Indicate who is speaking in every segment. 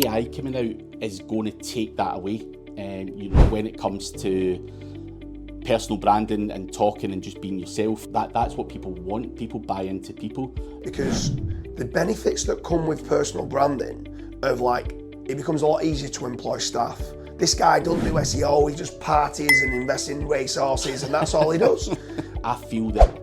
Speaker 1: AI coming out is going to take that away. When it comes to personal branding and talking and just being yourself, that's what people want. People buy into people.
Speaker 2: Because the benefits that come with personal branding of it becomes a lot easier to employ staff. This guy doesn't do SEO, he just parties and invests in racehorses and that's all he does.
Speaker 1: I feel that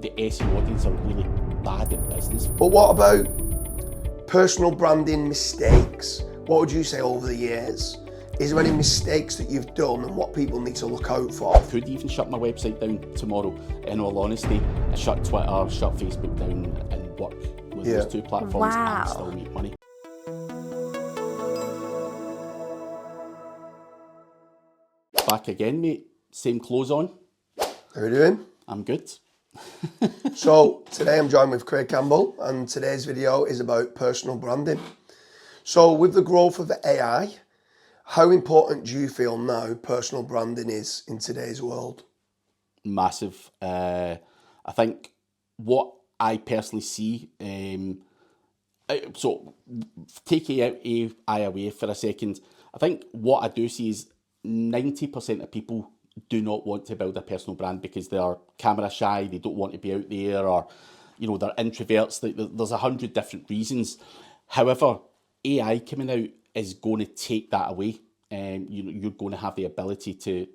Speaker 1: the SEO audience are really bad at business.
Speaker 2: But what about personal branding mistakes? What would you say over the years? Is there any mistakes that you've done and what people need to look out for?
Speaker 1: I could even shut my website down tomorrow, in all honesty. I shut Twitter, shut Facebook down and work with those two platforms and still make money. Back again, mate. Same clothes on.
Speaker 2: How are you doing?
Speaker 1: I'm good.
Speaker 2: So today I'm joined with Craig Campbell and today's video is about personal branding. So with the growth of AI, how important do you feel now personal branding is in today's world?
Speaker 1: Massive. I think what I personally see, so take AI away for a second, I think what I do see is 90% of people do not want to build a personal brand because they are camera shy, they don't want to be out there, or they're introverts. There's 100 different reasons. However, AI coming out is going to take that away. You're going to have the ability to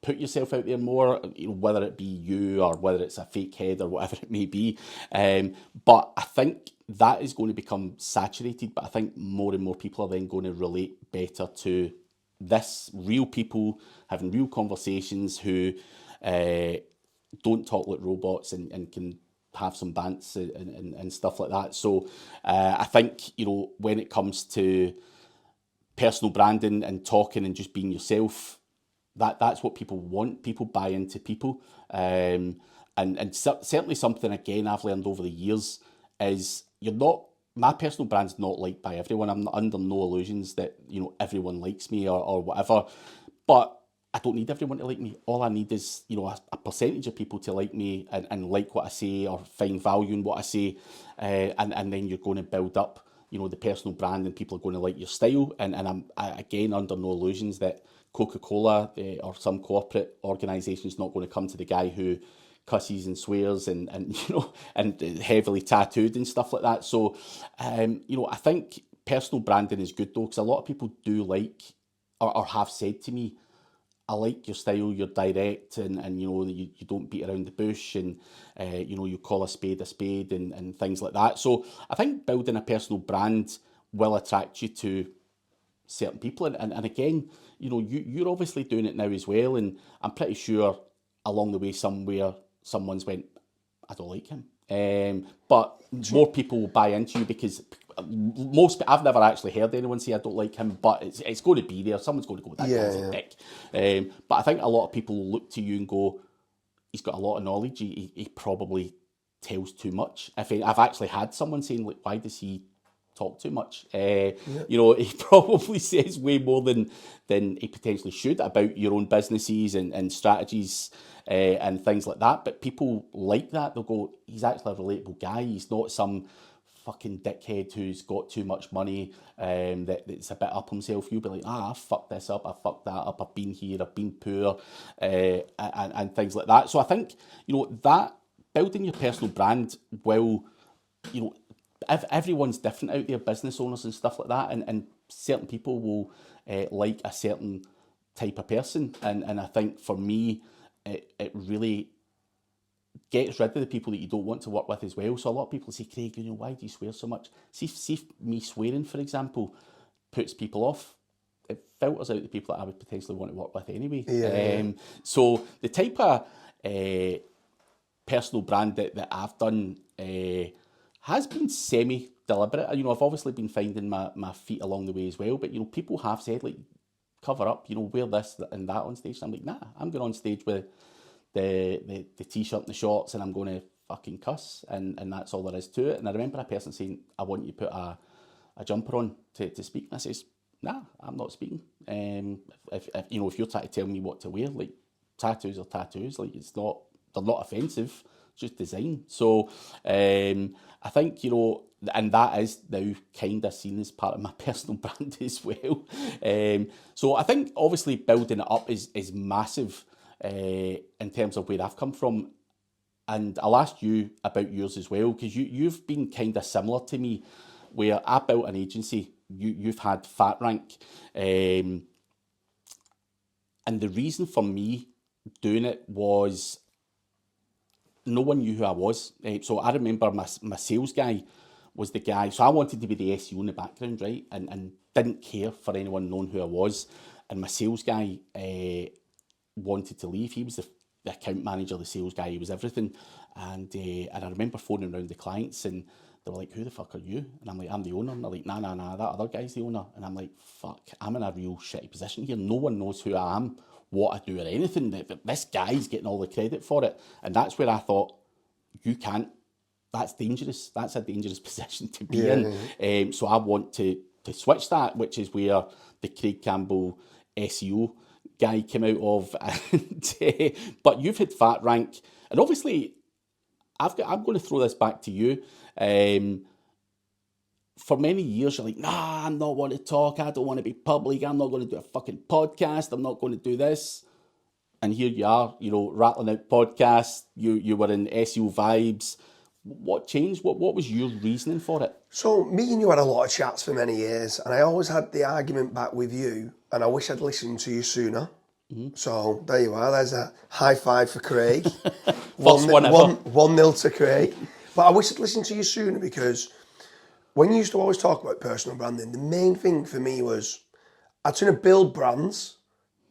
Speaker 1: put yourself out there more, whether it be you or whether it's a fake head or whatever it may be. But I think that is going to become saturated. But I think more and more people are then going to relate better to this, real people having real conversations who don't talk like robots and can have some bants and stuff like that. So I think, when it comes to personal branding and talking and just being yourself, that's what people want. People buy into people. And certainly something, again, I've learned over the years is my personal brand's not liked by everyone. I'm under no illusions that, everyone likes me or whatever. But I don't need everyone to like me. All I need is, a percentage of people to like me and like what I say or find value in what I say. And then you're going to build up, the personal brand and people are going to like your style. And I'm, again, under no illusions that Coca-Cola or some corporate organisation is not going to come to the guy who cusses and swears and heavily tattooed and stuff like that. So, I think personal branding is good though, because a lot of people do like or have said to me, I like your style, you're direct and you don't beat around the bush and, you call a spade and things like that. So I think building a personal brand will attract you to certain people. And again, you're obviously doing it now as well. And I'm pretty sure along the way someone's went, I don't like him. But more people will buy into you because I've never actually heard anyone say I don't like him, but it's going to be there. Someone's going to go, that guy's a dick. But I think a lot of people will look to you and go, he's got a lot of knowledge. He probably tells too much. I've actually had someone saying, like, why does he talk too much? He probably says way more than he potentially should about your own businesses and strategies and things like that. But people like that. They'll go, he's actually a relatable guy. He's not some fucking dickhead who's got too much money that's a bit up himself. You'll be like, I fucked this up, I fucked that up, I've been here, I've been poor, and things like that. So I think, that building your personal brand will, everyone's different out there, business owners and stuff like that, and certain people will like a certain type of person, and I think for me, it really gets rid of the people that you don't want to work with as well. So a lot of people say, Craig, why do you swear so much? See me swearing, for example, puts people off. It filters out the people that I would potentially want to work with anyway. So the type of personal brand that I've done has been semi-deliberate. I've obviously been finding my feet along the way as well, but people have said, like, cover up, wear this and that on stage. So I'm like, nah, I'm going on stage with the t-shirt and the shorts and I'm going to fucking cuss and that's all there is to it. And I remember a person saying, I want you to put a jumper on to speak. And I says, nah, I'm not speaking. If you're trying to tell me what to wear, like, tattoos are tattoos, like, they're not offensive. just design. So I think, you know, and that is now kind of seen as part of my personal brand as well. So I think obviously building it up is massive in terms of where I've come from. And I'll ask you about yours as well, because you've been kind of similar to me, where I built an agency, you've had Fat Rank. And the reason for me doing it was no one knew who I was. So I remember my sales guy was the guy. So I wanted to be the SEO in the background, right? And didn't care for anyone knowing who I was. And my sales guy wanted to leave. He was the account manager, the sales guy, he was everything. And I remember phoning around the clients and they were like, who the fuck are you? And I'm like, I'm the owner. And they're like, nah, that other guy's the owner. And I'm like, fuck, I'm in a real shitty position here. No one knows who I am, what I do or anything. This guy's getting all the credit for it. And that's where I thought, you can't. That's dangerous. That's a dangerous position to be in. So I want to switch that, which is where the Craig Campbell SEO guy came out of. And, but you've had Fat Rank, and obviously I'm going to throw this back to you. For many years you're like, nah, I'm not want to talk, I don't want to be public, I'm not going to do a fucking podcast, I'm not going to do this. And here you are, you know, rattling out podcasts, you were in SEO Vibes. What changed? What was your reasoning for it?
Speaker 2: So me and you had a lot of chats for many years, and I always had the argument back with you, and I wish I'd listened to you sooner. So there you are, there's a high five for Craig.
Speaker 1: First one ever.
Speaker 2: 1-0 to Craig. But I wish I'd listened to you sooner, because when you used to always talk about personal branding, the main thing for me was I'd sooner build brands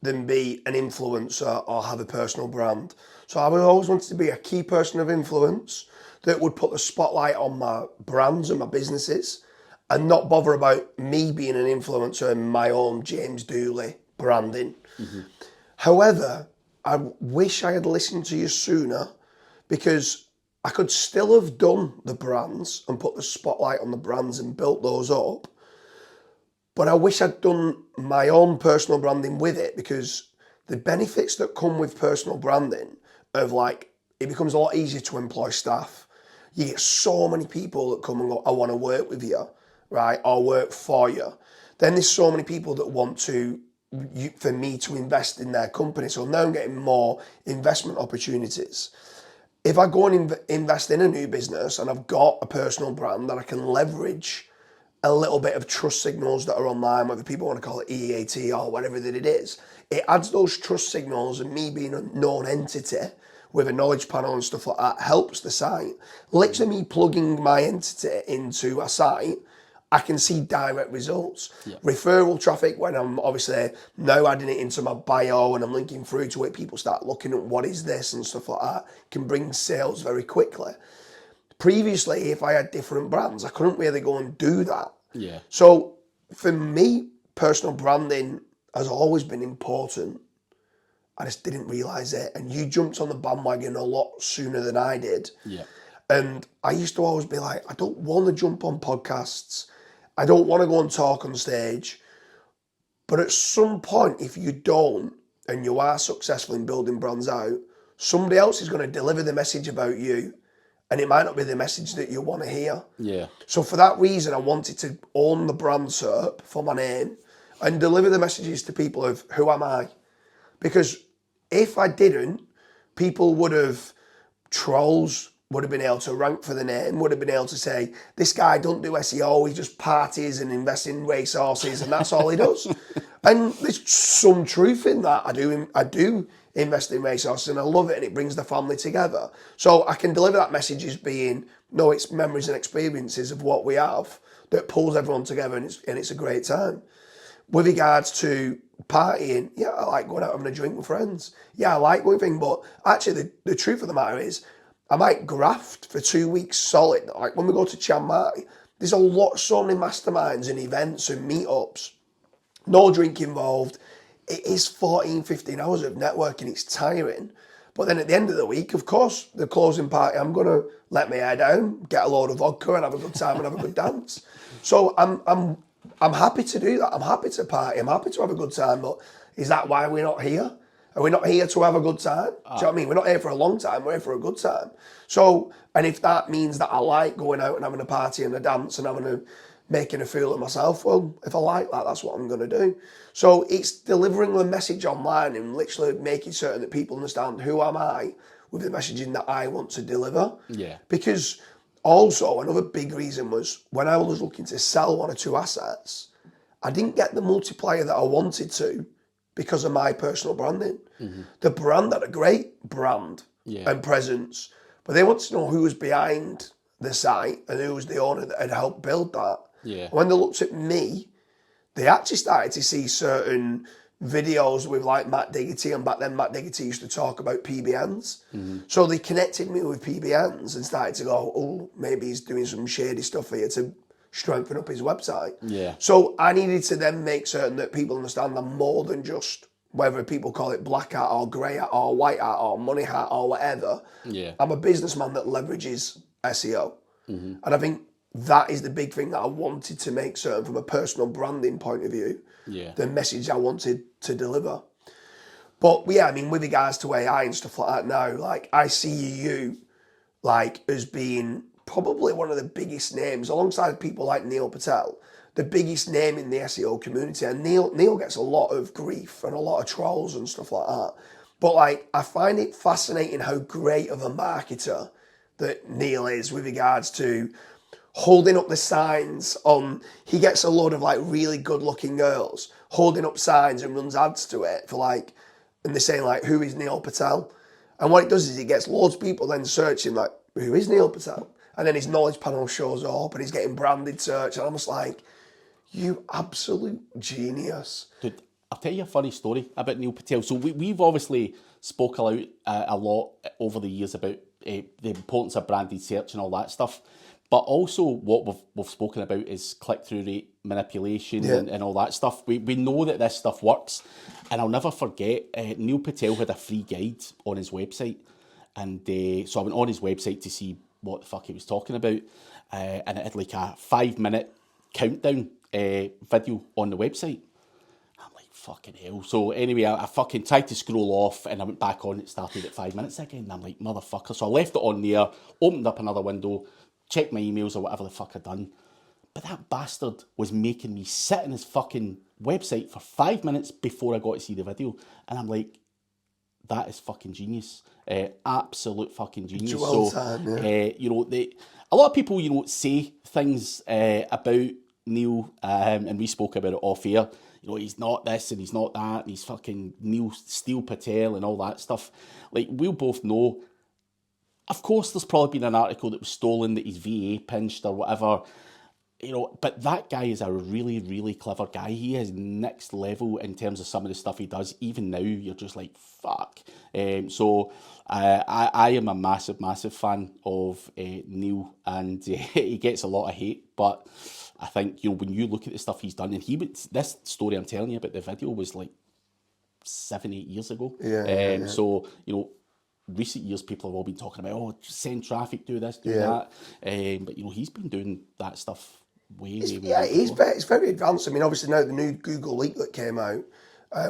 Speaker 2: than be an influencer or have a personal brand. So I would always wanted to be a key person of influence that would put the spotlight on my brands and my businesses and not bother about me being an influencer and my own James Dooley branding. However, I wish I had listened to you sooner, because I could still have done the brands and put the spotlight on the brands and built those up. But I wish I'd done my own personal branding with it, because the benefits that come with personal branding of, like, it becomes a lot easier to employ staff. You get so many people that come and go, I want to work with you, right? Or work for you. Then there's so many people that want for me to invest in their company. So now I'm getting more investment opportunities. If I go and invest in a new business and I've got a personal brand that I can leverage a little bit of trust signals that are online, whether people want to call it EAT or whatever that it is, it adds those trust signals, and me being a known entity with a knowledge panel and stuff like that helps the site. Literally me plugging my entity into a site, I can see direct results. Referral traffic, when I'm obviously now adding it into my bio and I'm linking through to it, people start looking at what is this and stuff like that, can bring sales very quickly. Previously, if I had different brands, I couldn't really go and do that. So for me, personal branding has always been important. I just didn't realise it. And you jumped on the bandwagon a lot sooner than I did. And I used to always be like, I don't want to jump on podcasts. I don't want to go and talk on stage. But at some point, if you don't, and you are successful in building brands out, somebody else is going to deliver the message about you, and it might not be the message that you want to hear. So for that reason, I wanted to own the brand SERP for my name and deliver the messages to people of who am I? Because if I didn't, people would have, trolls would have been able to rank for the name, would have been able to say, this guy don't do SEO, he just parties and invests in racehorses and that's all he does. And there's some truth in that. I do invest in racehorses and I love it, and it brings the family together. So I can deliver that message as being, no, it's memories and experiences of what we have that pulls everyone together, and it's a great time. With regards to partying, yeah, I like going out having a drink with friends. Yeah, I like going things, but actually the truth of the matter is, I might graft for 2 weeks solid. Like when we go to Chiang Mai, there's so many masterminds and events and meetups. No drink involved. It is 14, 15 hours of networking. It's tiring. But then at the end of the week, of course, the closing party, I'm going to let my hair down, get a load of vodka and have a good time and have a good dance. So I'm happy to do that. I'm happy to party. I'm happy to have a good time. But is that why we're not here? Are we not here to have a good time? Do you know what I mean? We're not here for a long time, we're here for a good time. So, and if that means that I like going out and having a party and a dance and making a fool of myself, well, if I like that, that's what I'm going to do. So it's delivering the message online and literally making certain that people understand who am I with the messaging that I want to deliver.
Speaker 1: Yeah.
Speaker 2: Because also another big reason was when I was looking to sell one or two assets, I didn't get the multiplier that I wanted to because of my personal branding. The brand had a great brand and presence, but they wanted to know who was behind the site and who was the owner that had helped build that.
Speaker 1: Yeah.
Speaker 2: When they looked at me, they actually started to see certain videos with like Matt Diggity, and back then Matt Diggity used to talk about PBNs. So they connected me with PBNs and started to go, oh, maybe he's doing some shady stuff here to strengthen up his website.
Speaker 1: Yeah.
Speaker 2: So I needed to then make certain that people understand I'm more than just, whether people call it black hat or grey hat or white hat or money hat or whatever.
Speaker 1: Yeah.
Speaker 2: I'm a businessman that leverages SEO. And I think that is the big thing that I wanted to make certain from a personal branding point of view.
Speaker 1: Yeah.
Speaker 2: The message I wanted to deliver. But yeah, I mean, with regards to AI and stuff like that now, like I see you like as being probably one of the biggest names alongside people like Neil Patel, the biggest name in the SEO community. And Neil gets a lot of grief and a lot of trolls and stuff like that. But like, I find it fascinating how great of a marketer that Neil is with regards to holding up the signs on, he gets a load of like really good looking girls holding up signs and runs ads to it for like, and they're saying like, who is Neil Patel? And what it does is it gets loads of people then searching like, who is Neil Patel? And then his knowledge panel shows up and he's getting branded search. And I'm just like, you absolute genius.
Speaker 1: Dude, I'll tell you a funny story about Neil Patel. So we've obviously spoke a lot over the years about the importance of branded search and all that stuff. But also what we've spoken about is click-through rate manipulation and all that stuff. We know that this stuff works. And I'll never forget, Neil Patel had a free guide on his website. And so I went on his website to see what the fuck he was talking about. And it had like a 5-minute countdown video on the website. I'm like, fucking hell. So anyway, I fucking tried to scroll off and I went back on. It started at 5 minutes again. And I'm like, motherfucker. So I left it on there, opened up another window, checked my emails or whatever the fuck I'd done. But that bastard was making me sit on his fucking website for 5 minutes before I got to see the video. And I'm like, that is fucking genius. Absolute fucking genius.
Speaker 2: Well time, yeah.
Speaker 1: You know, a lot of people, you know, say things about Neil, and we spoke about it off air. You know, he's not this and he's not that, and he's fucking Neil Steel Patel and all that stuff. Like, we'll both know. Of course, there's probably been an article that was stolen, that his VA pinched or whatever, you know, but that guy is a really, really clever guy. He is next level in terms of some of the stuff he does. Even now, you're just like, fuck. So I am a massive, massive fan of Neil, and he gets a lot of hate, but I think, you know, when you look at the stuff he's done, and this story I'm telling you about the video was like 7-8 years ago. So, you know, recent years people have all been talking about, oh, send traffic, do this, do that. But, you know, he's been doing that stuff way
Speaker 2: it's very advanced. I mean, obviously now the new Google leak that came out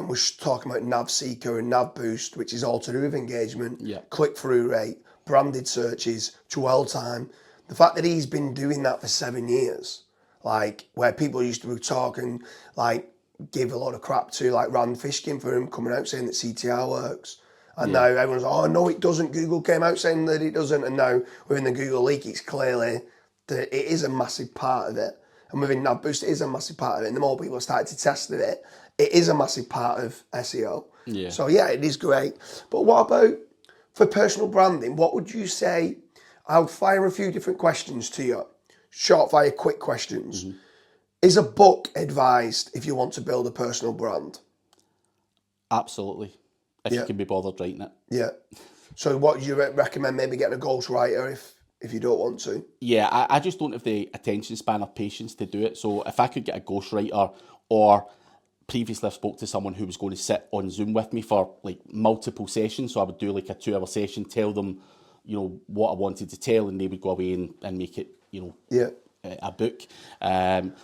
Speaker 2: was talking about nav seeker and nav boost, which is all to do with engagement, click-through rate, branded searches, dwell time. The fact that he's been doing that for 7 years, like where people used to talk and like give a lot of crap to like Rand Fishkin for him coming out saying that CTR works. And now everyone's, oh, no, it doesn't. Google came out saying that it doesn't. And now within the Google leak, it's clearly that it is a massive part of it. And within NavBoost, it is a massive part of it. And the more people started to test it, it is a massive part of SEO.
Speaker 1: Yeah.
Speaker 2: So, yeah, it is great. But what about for personal branding? What would you say? I'll fire a few different questions to you. Short fire, quick questions. Mm-hmm. Is a book advised if you want to build a personal brand?
Speaker 1: Absolutely. If you can be bothered writing it.
Speaker 2: Yeah. So what do you recommend? Maybe getting a ghostwriter if you don't want to?
Speaker 1: Yeah, I just don't have the attention span or patience to do it. So if I could get a ghostwriter, or previously I spoke to someone who was going to sit on Zoom with me for like multiple sessions. So I would do like a 2-hour session, tell them, you know, what I wanted to tell, and they would go away and make it, you know, a book.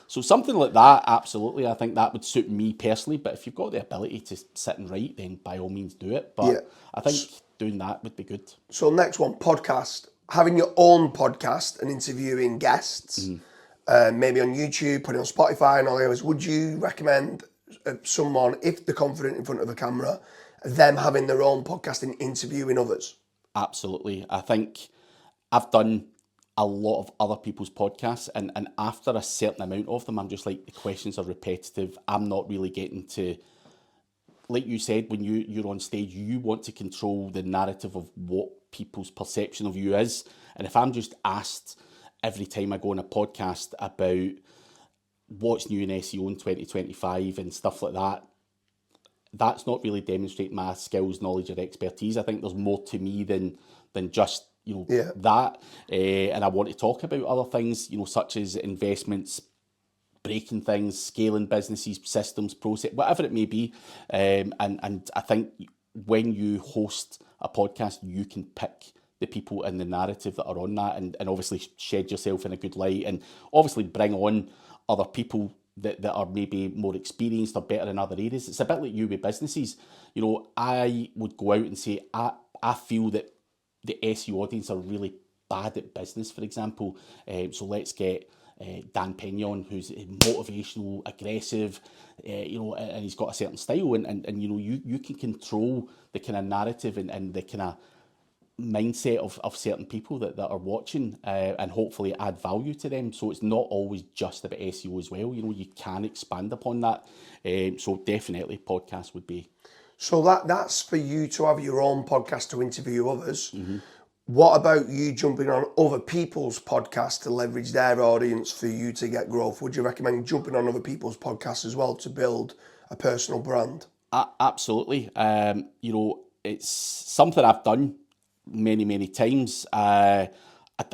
Speaker 1: So something like that, absolutely, I think that would suit me personally. But if you've got the ability to sit and write, then by all means do it. But
Speaker 2: Yeah.
Speaker 1: I think doing that would be good.
Speaker 2: So next one, podcast. Having your own podcast and interviewing guests, maybe on YouTube, putting on Spotify and all the others. Would you recommend someone, if they're confident in front of a camera, them having their own podcast and interviewing others?
Speaker 1: Absolutely. I think I've done a lot of other people's podcasts, and after a certain amount of them, I'm just like, the questions are repetitive. I'm not really getting to, like you said, when you're on stage, you want to control the narrative of what people's perception of you is. And if I'm just asked every time I go on a podcast about what's new in SEO in 2025 and stuff like that, that's not really demonstrating my skills, knowledge, or expertise. I think there's more to me than just that. And I want to talk about other things, such as investments, breaking things, scaling businesses, systems, process, whatever it may be. And I think when you host a podcast, you can pick the people and the narrative that are on that, and obviously shed yourself in a good light, and obviously bring on other people that are maybe more experienced or better in other areas. It's a bit like you with businesses. I would go out and say, I feel that the SEO audience are really bad at business, for example. So let's get Dan Pena, who's motivational, aggressive, and he's got a certain style, and you can control the kind of narrative and the kind of mindset of certain people that are watching, and hopefully add value to them. So it's not always just about SEO as well. You can expand upon that. So definitely podcast would be.
Speaker 2: So that's for you to have your own podcast to interview others. What about you jumping on other people's podcasts to leverage their audience for you to get growth? Would you recommend jumping on other people's podcasts as well to build a personal brand?
Speaker 1: Absolutely. It's something I've done many times. I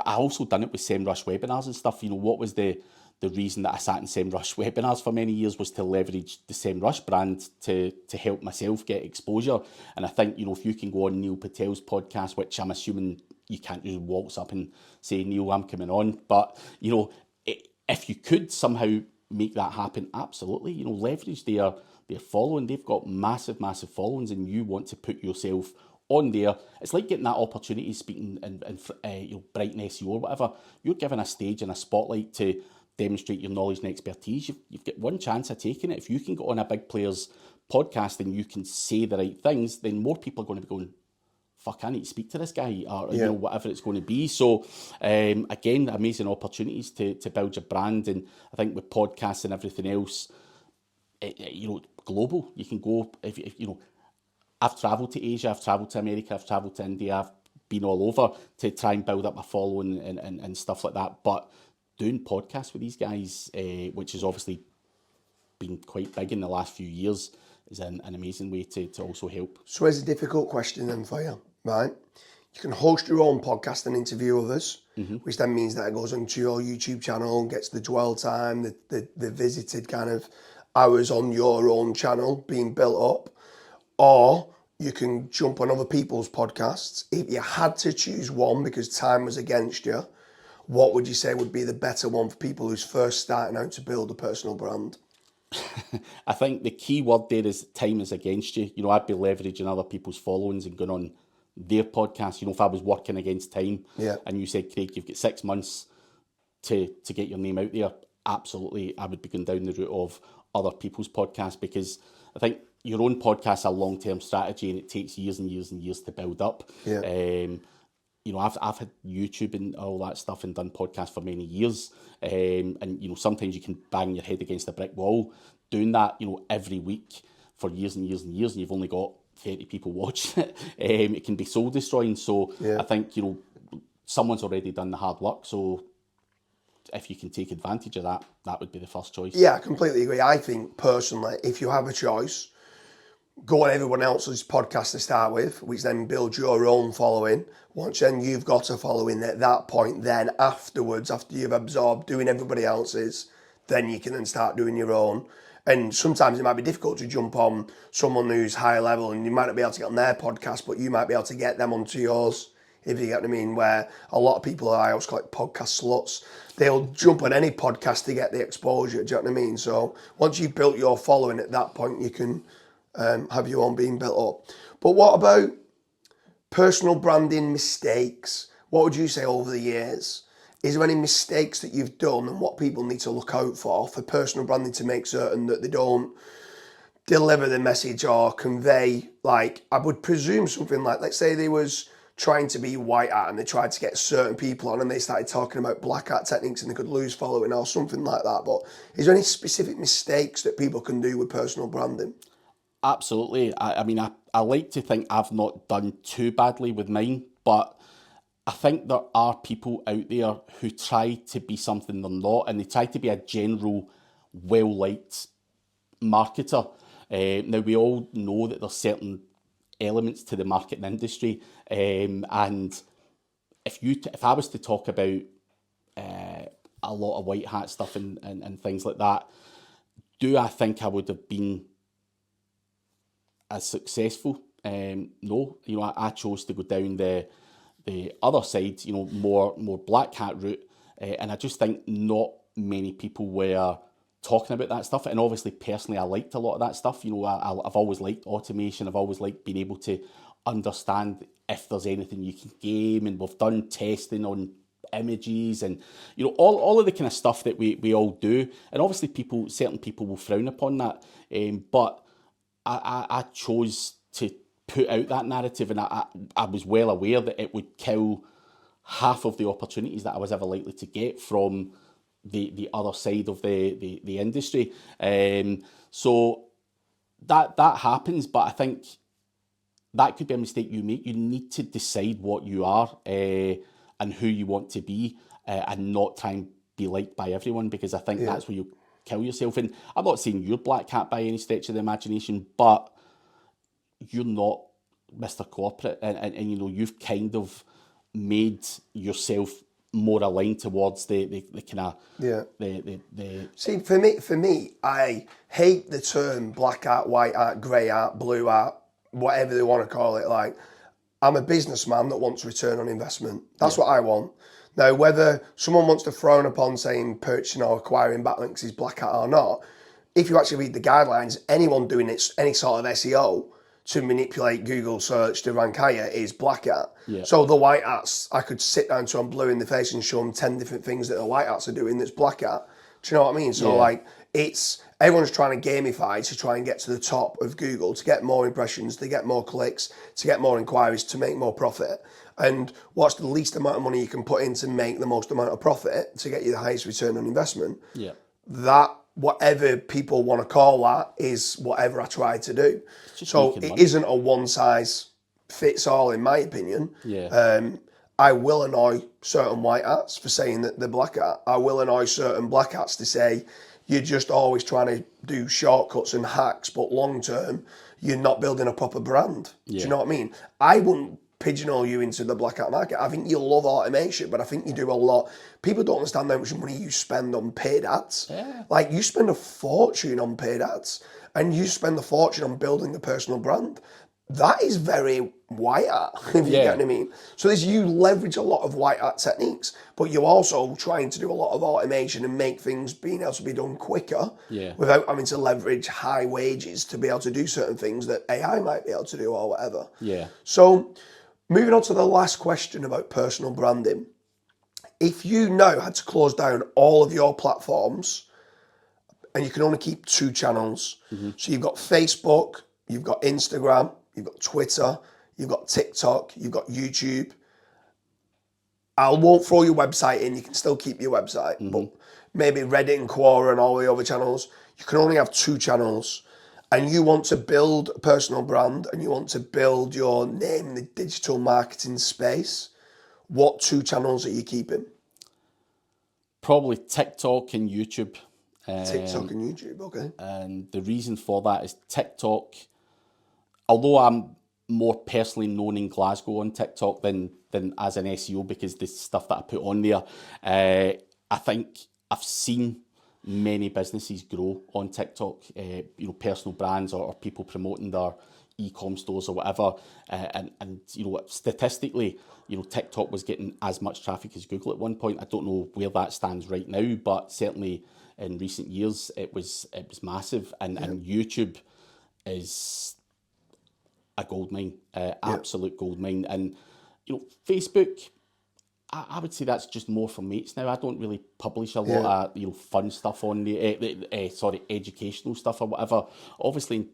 Speaker 1: also done it with SEMrush webinars and stuff. What was the reason that I sat in SEMrush webinars for many years was to leverage the SEMrush brand to help myself get exposure. And I think, if you can go on Neil Patel's podcast, which I'm assuming you can't just waltz up and say, Neil, I'm coming on. But, if you could somehow make that happen, absolutely, leverage their following. They've got massive followings, and you want to put yourself on there. It's like getting that opportunity speaking in Brighton SEO or whatever. You're given a stage and a spotlight to demonstrate your knowledge and expertise. You've got one chance of taking it. If you can get on a big player's podcast and you can say the right things, then more people are going to be going, fuck, I need to speak to this guy, or whatever it's going to be. So again, amazing opportunities to build your brand. And I think with podcasts and everything else, global. You can go, if I've travelled to Asia, I've travelled to America, I've travelled to India, I've been all over to try and build up my following and stuff like that. But doing podcasts with these guys, which has obviously been quite big in the last few years, is an amazing way to also help.
Speaker 2: So here's a difficult question then for you, right? You can host your own podcast and interview others, which then means that it goes onto your YouTube channel and gets the dwell time, the visited kind of hours on your own channel being built up. Or you can jump on other people's podcasts. If you had to choose one because time was against you, what would you say would be the better one for people who's first starting out to build a personal brand?
Speaker 1: I think the key word there is time is against you. I'd be leveraging other people's followings and going on their podcast. If I was working against time, and you said, Craig, you've got 6 months to get your name out there, absolutely, I would be going down the route of other people's podcasts, because I think your own podcast is a long-term strategy and it takes years and years and years to build up. I've had YouTube and all that stuff and done podcasts for many years. And sometimes you can bang your head against a brick wall doing that, every week for years and years and years, and you've only got 30 people watching it. It can be soul destroying. So I think, someone's already done the hard work. So if you can take advantage of that, that would be the first choice.
Speaker 2: Yeah, I completely agree. I think personally, if you have a choice, go on everyone else's podcast to start with, which then builds your own following. Once then you've got a following at that point, then afterwards, after you've absorbed doing everybody else's, then you can then start doing your own. And sometimes it might be difficult to jump on someone who's higher level and you might not be able to get on their podcast, but you might be able to get them onto yours if you get what I mean, where a lot of people I always call it podcast sluts. They'll jump on any podcast to get the exposure, do you know what I mean? So once you've built your following at that point, you can have your own being built up. But what about personal branding mistakes? What would you say over the years? Is there any mistakes that you've done and what people need to look out for personal branding to make certain that they don't deliver the message or convey, like, I would presume something like, let's say they was trying to be white hat and they tried to get certain people on and they started talking about black hat techniques and they could lose following or something like that. But is there any specific mistakes that people can do with personal branding?
Speaker 1: Absolutely. I mean, I like to think I've not done too badly with mine, but I think there are people out there who try to be something they're not, and they try to be a general, well-liked marketer. Now, we all know that there's certain elements to the marketing industry, and if I was to talk about a lot of white hat stuff and things like that, do I think I would have been as successful? No, I chose to go down the other side, more black hat route, and I just think not many people were talking about that stuff. And obviously, personally, I liked a lot of that stuff. I've always liked automation. I've always liked being able to understand if there's anything you can game, and we've done testing on images and all of the kind of stuff that we all do. And obviously, certain people will frown upon that, but I chose to put out that narrative, and I was well aware that it would kill half of the opportunities that I was ever likely to get from the other side of the industry. So that happens, but I think that could be a mistake you make. You need to decide what you are and who you want to be, and not try and be liked by everyone, because I think that's where you kill yourself. And I'm not saying you're black hat by any stretch of the imagination, but you're not Mr. Corporate, and you've kind of made yourself more aligned towards the kind of the.
Speaker 2: See, for me, I hate the term black art, white art, grey art, blue art, whatever they want to call it. Like, I'm a businessman that wants return on investment. That's what I want. Now, whether someone wants to frown upon saying purchasing or acquiring backlinks is black hat or not, if you actually read the guidelines, anyone doing any sort of SEO to manipulate Google search to rank higher is black hat. Yeah. So the white hats, I could sit down to someone blue in the face and show them 10 different things that the white hats are doing that's black hat. Do you know what I mean? So everyone's trying to gamify to try and get to the top of Google, to get more impressions, to get more clicks, to get more inquiries, to make more profit. And what's the least amount of money you can put in to make the most amount of profit to get you the highest return on investment? Yeah. That, whatever people want to call that, is whatever I try to do. So it isn't a one size fits all, in my opinion. Yeah. I will annoy certain white hats for saying that they're black hat. I will annoy certain black hats to say you're just always trying to do shortcuts and hacks, but long term you're not building a proper brand. Yeah. Do you know what I mean? I wouldn't pigeonhole you into the black hat market. I think you love automation, but I think you do a lot. People don't understand how much money you spend on paid ads. Yeah. Like, you spend a fortune on paid ads, and you spend a fortune on building a personal brand. That is very white hat, if you get what I mean. So you leverage a lot of white hat techniques, but you're also trying to do a lot of automation and make things being able to be done quicker without having to leverage high wages to be able to do certain things that AI might be able to do or whatever. Yeah. So moving on to the last question about personal branding. If you now had to close down all of your platforms and you can only keep 2 channels, so you've got Facebook, you've got Instagram, you've got Twitter, you've got TikTok, you've got YouTube. I won't throw your website in, you can still keep your website, but maybe Reddit and Quora and all the other channels. You can only have 2 channels, and you want to build a personal brand and you want to build your name in the digital marketing space. What 2 channels are you keeping?
Speaker 1: Probably TikTok and YouTube.
Speaker 2: TikTok and YouTube, okay.
Speaker 1: And the reason for that is TikTok, although I'm more personally known in Glasgow on TikTok than as an SEO, because the stuff that I put on there, I think I've seen many businesses grow on TikTok, personal brands or people promoting their e-com stores or whatever. And statistically, TikTok was getting as much traffic as Google at one point. I don't know where that stands right now, but certainly in recent years, it was massive. And YouTube is a goldmine, absolute goldmine. And, Facebook, I would say that's just more for mates now. I don't really publish a lot of fun stuff on the educational stuff or whatever. Obviously,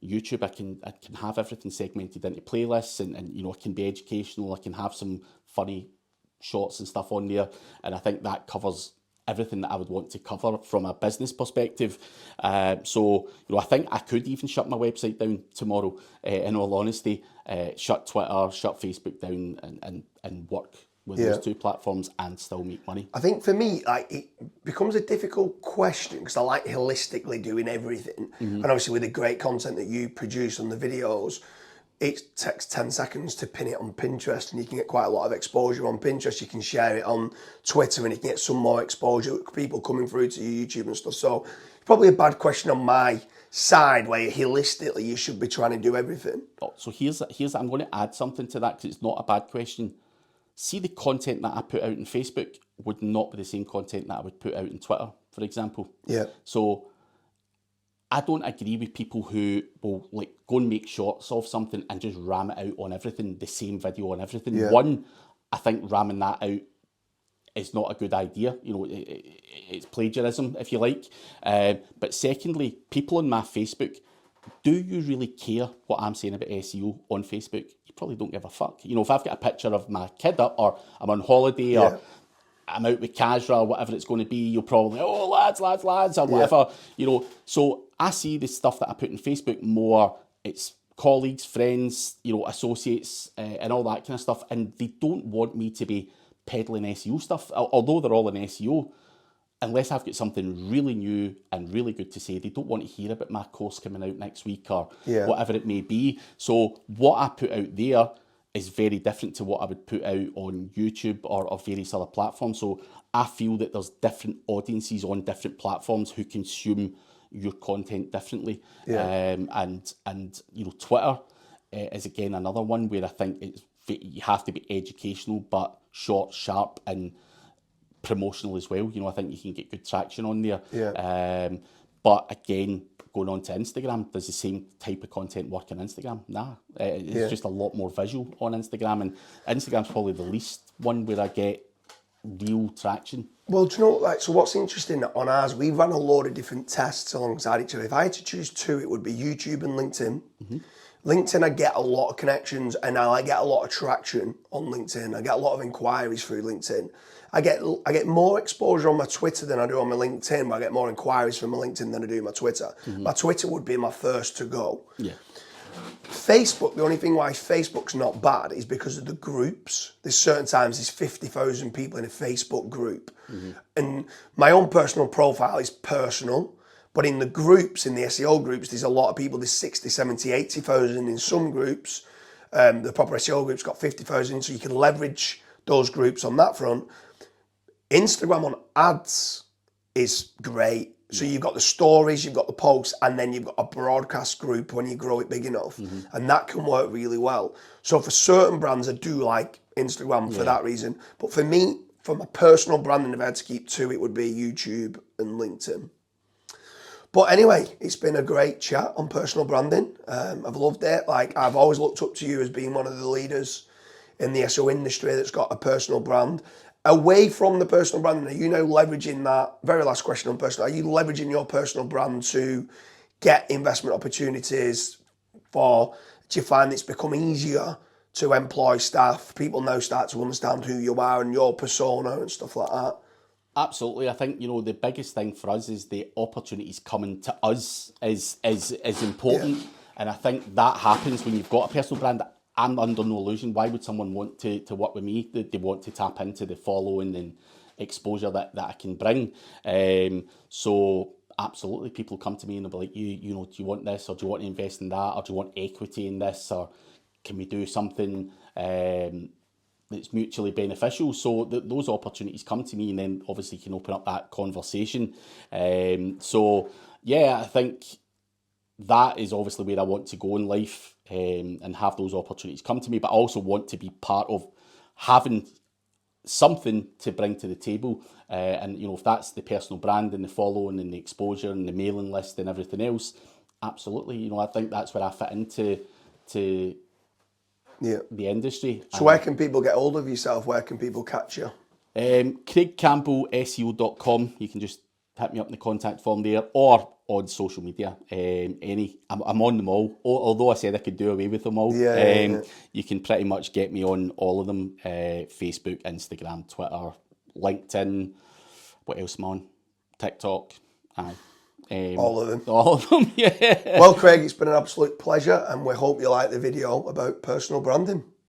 Speaker 1: YouTube, I can have everything segmented into playlists, and it can be educational. I can have some funny shots and stuff on there, and I think that covers everything that I would want to cover from a business perspective. So I think I could even shut my website down tomorrow. In all honesty, shut Twitter, shut Facebook down, and work with those two platforms and still make money.
Speaker 2: I think for me, it becomes a difficult question because I like holistically doing everything. And obviously with the great content that you produce on the videos, it takes 10 seconds to pin it on Pinterest, and you can get quite a lot of exposure on Pinterest. You can share it on Twitter and you can get some more exposure, people coming through to your YouTube and stuff. So it's probably a bad question on my side where holistically you should be trying to do everything.
Speaker 1: So here's I'm going to add something to that because it's not a bad question. See, the content that I put out on Facebook would not be the same content that I would put out on Twitter, for example.
Speaker 2: Yeah.
Speaker 1: So I don't agree with people who will go and make shorts of something and just ram it out on everything, the same video on everything.
Speaker 2: Yeah.
Speaker 1: One, I think ramming that out is not a good idea. It's plagiarism, if you like. But secondly, people on my Facebook, do you really care what I'm saying about SEO on Facebook? You probably don't give a fuck. If I've got a picture of my kid up, or I'm on holiday, or I'm out with Kazra, or whatever it's going to be, you'll probably, lads, or whatever. So I see the stuff that I put on Facebook more, it's colleagues, friends, associates, and all that kind of stuff. And they don't want me to be peddling SEO stuff, although they're all in SEO. Unless I've got something really new and really good to say, they don't want to hear about my course coming out next week or whatever it may be. So what I put out there is very different to what I would put out on YouTube or various other platforms. So I feel that there's different audiences on different platforms who consume your content differently. And Twitter is again another one where I think you have to be educational but short, sharp, and promotional as well. I think you can get good traction on there. But again, going on to Instagram, does the same type of content work on Instagram? Nah, it's just a lot more visual on Instagram, and Instagram's probably the least one where I get real traction.
Speaker 2: Well, do you know, so what's interesting on ours, we ran a load of different tests alongside each other. If I had to choose two, it would be YouTube and LinkedIn. LinkedIn, I get a lot of connections and I get a lot of traction on LinkedIn. I get a lot of inquiries through LinkedIn. I get more exposure on my Twitter than I do on my LinkedIn, but I get more inquiries from my LinkedIn than I do my Twitter. My Twitter would be my first to go. Facebook, the only thing why Facebook's not bad is because of the groups. There's certain times there's 50,000 people in a Facebook group. And my own personal profile is personal, but in the groups, in the SEO groups, there's a lot of people. There's 60, 70, 80,000 in some groups. The proper SEO group's got 50,000, so you can leverage those groups on that front. Instagram on ads is great. So you've got the stories, you've got the posts, and then you've got a broadcast group when you grow it big enough. And that can work really well. So for certain brands, I do like Instagram for that reason. But for me, for my personal branding, if I had to keep two, it would be YouTube and LinkedIn. But anyway, it's been a great chat on personal branding. I've loved it. I've always looked up to you as being one of the leaders in the SEO industry that's got a personal brand. Away from the personal branding, are you now leveraging that? Very last question on personal. Are you leveraging your personal brand to get investment opportunities do you find it's become easier to employ staff? People now start to understand who you are and your persona and stuff like that.
Speaker 1: Absolutely. I think, the biggest thing for us is the opportunities coming to us is important. And I think that happens when you've got a personal brand. I'm under no illusion. Why would someone want to work with me? They want to tap into the following and exposure that I can bring. So absolutely, people come to me and they'll be like, do you want this, or do you want to invest in that, or do you want equity in this, or can we do something that's mutually beneficial. So those opportunities come to me, and then obviously can open up that conversation. So yeah, I think that is obviously where I want to go in life, and have those opportunities come to me. But I also want to be part of having something to bring to the table, and you know, if that's the personal brand and the following and the exposure and the mailing list and everything else, absolutely. You know, I think that's where I fit into the industry.
Speaker 2: So where can people get hold of yourself? Where can people catch you?
Speaker 1: CraigCampbellSEO.com. You can just hit me up in the contact form there, or on social media. I'm on them all. Although I said I could do away with them all. You can pretty much get me on all of them. Facebook, Instagram, Twitter, LinkedIn. What else am I on? TikTok.
Speaker 2: All of them.
Speaker 1: All of them, yeah.
Speaker 2: Well, Craig, it's been an absolute pleasure, and we hope you like the video about personal branding.